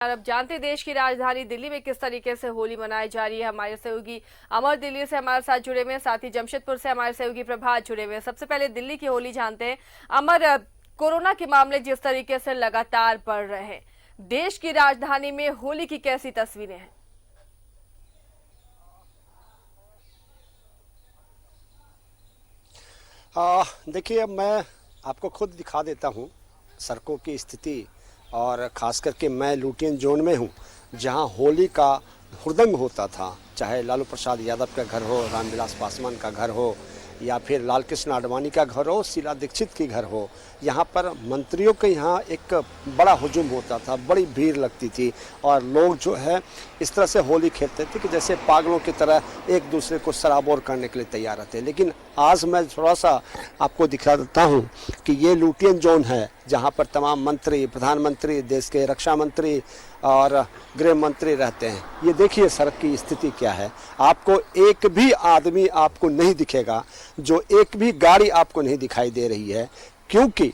और अब जानते देश की राजधानी दिल्ली में किस तरीके से होली मनाई जा रही है। हमारे सहयोगी अमर दिल्ली से हमारे साथ जुड़े हुए हैं, साथ ही जमशेदपुर से हमारे सहयोगी प्रभात जुड़े हुए हैं। सबसे पहले दिल्ली की होली जानते हैं। अमर, कोरोना के मामले जिस तरीके से लगातार बढ़ रहे हैं, देश की राजधानी में होली की कैसी तस्वीरें हैं? देखिए, अब मैं आपको खुद दिखा देता हूँ सड़कों की स्थिति। और ख़ास करके मैं लुटियन जोन में हूँ, जहाँ होली का हुड़दंग होता था। चाहे लालू प्रसाद यादव का घर हो, रामविलास पासवान का घर हो, या फिर लाल कृष्ण आडवाणी का घर हो, शीला दीक्षित की घर हो, यहाँ पर मंत्रियों के यहाँ एक बड़ा हुजूम होता था, बड़ी भीड़ लगती थी। और लोग जो है इस तरह से होली खेलते थे कि जैसे पागलों की तरह एक दूसरे को सराबोर करने के लिए तैयार रहते। लेकिन आज मैं थोड़ा सा आपको दिखा देता हूँ कि ये लुटियन जोन है, जहाँ पर तमाम मंत्री, प्रधानमंत्री, देश के रक्षा मंत्री और गृह मंत्री रहते हैं। ये देखिए सड़क की स्थिति क्या है। आपको एक भी आदमी आपको नहीं दिखेगा, जो एक भी गाड़ी आपको नहीं दिखाई दे रही है, क्योंकि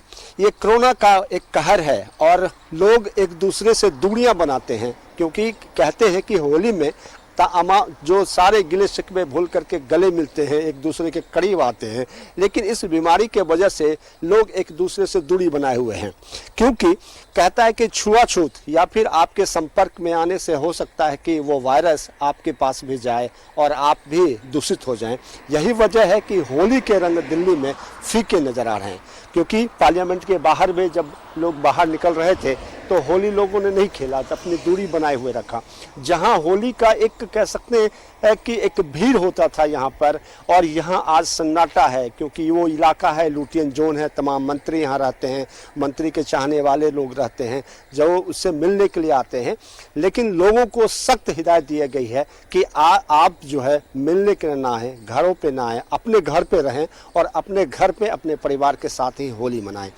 ये कोरोना का एक कहर है। और लोग एक दूसरे से दूरियां बनाते हैं, क्योंकि कहते हैं कि होली में जो सारे गिले शिकवे भूल करके गले मिलते हैं, एक दूसरे के करीब आते हैं। लेकिन इस बीमारी के वजह से लोग एक दूसरे से दूरी बनाए हुए हैं, क्योंकि कहता है कि छुआछूत या फिर आपके संपर्क में आने से हो सकता है कि वो वायरस आपके पास भी जाए और आप भी दूषित हो जाएं। यही वजह है कि होली के रंग दिल्ली में फीके नजर आ रहे हैं, क्योंकि पार्लियामेंट के बाहर में जब लोग बाहर निकल रहे थे तो होली लोगों ने नहीं खेला, अपनी दूरी बनाए हुए रखा। जहां होली का एक कह सकते हैं कि एक भीड़ होता था यहाँ पर, और यहाँ आज सन्नाटा है, क्योंकि वो इलाका है, लुटियन जोन है। तमाम मंत्री यहाँ रहते हैं, मंत्री के चाहने वाले लोग रहते हैं जो उससे मिलने के लिए आते हैं। लेकिन लोगों को सख्त हिदायत दी गई है कि आप जो है मिलने के लिए ना आए, घरों पे ना आए, अपने घर पे रहें और अपने घर पे अपने परिवार के साथ ही होली मनाएं।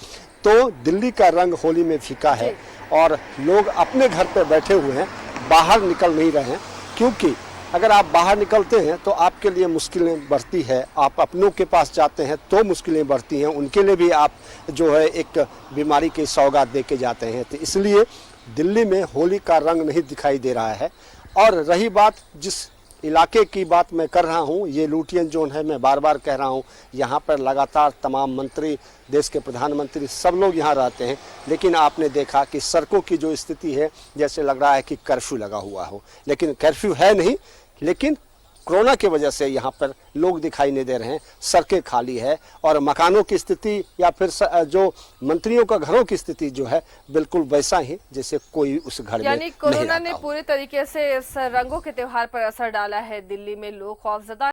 तो दिल्ली का रंग होली में फीका है और लोग अपने घर पे बैठे हुए हैं, बाहर निकल नहीं रहे हैं। क्योंकि अगर आप बाहर निकलते हैं तो आपके लिए मुश्किलें बढ़ती है, आप अपनों के पास जाते हैं तो मुश्किलें बढ़ती हैं, उनके लिए भी आप जो है एक बीमारी की सौगात दे के जाते हैं। तो इसलिए दिल्ली में होली का रंग नहीं दिखाई दे रहा है। और रही बात जिस इलाके की बात मैं कर रहा हूँ, ये लुटियन जोन है। मैं बार बार कह रहा हूँ, यहाँ पर लगातार तमाम मंत्री, देश के प्रधानमंत्री, सब लोग यहाँ रहते हैं। लेकिन आपने देखा कि सड़कों की जो स्थिति है, जैसे लग रहा है कि कर्फ्यू लगा हुआ हो, लेकिन कर्फ्यू है नहीं। लेकिन कोरोना की वजह से यहाँ पर लोग दिखाई नहीं दे रहे हैं, सड़कें खाली है। और मकानों की स्थिति या फिर जो मंत्रियों का घरों की स्थिति जो है, बिल्कुल वैसा ही जैसे कोई उस घर में नहीं रहता हो। यानी कोरोना ने पूरे तरीके से इस रंगों के त्योहार पर असर डाला है। दिल्ली में लोग खौफजदा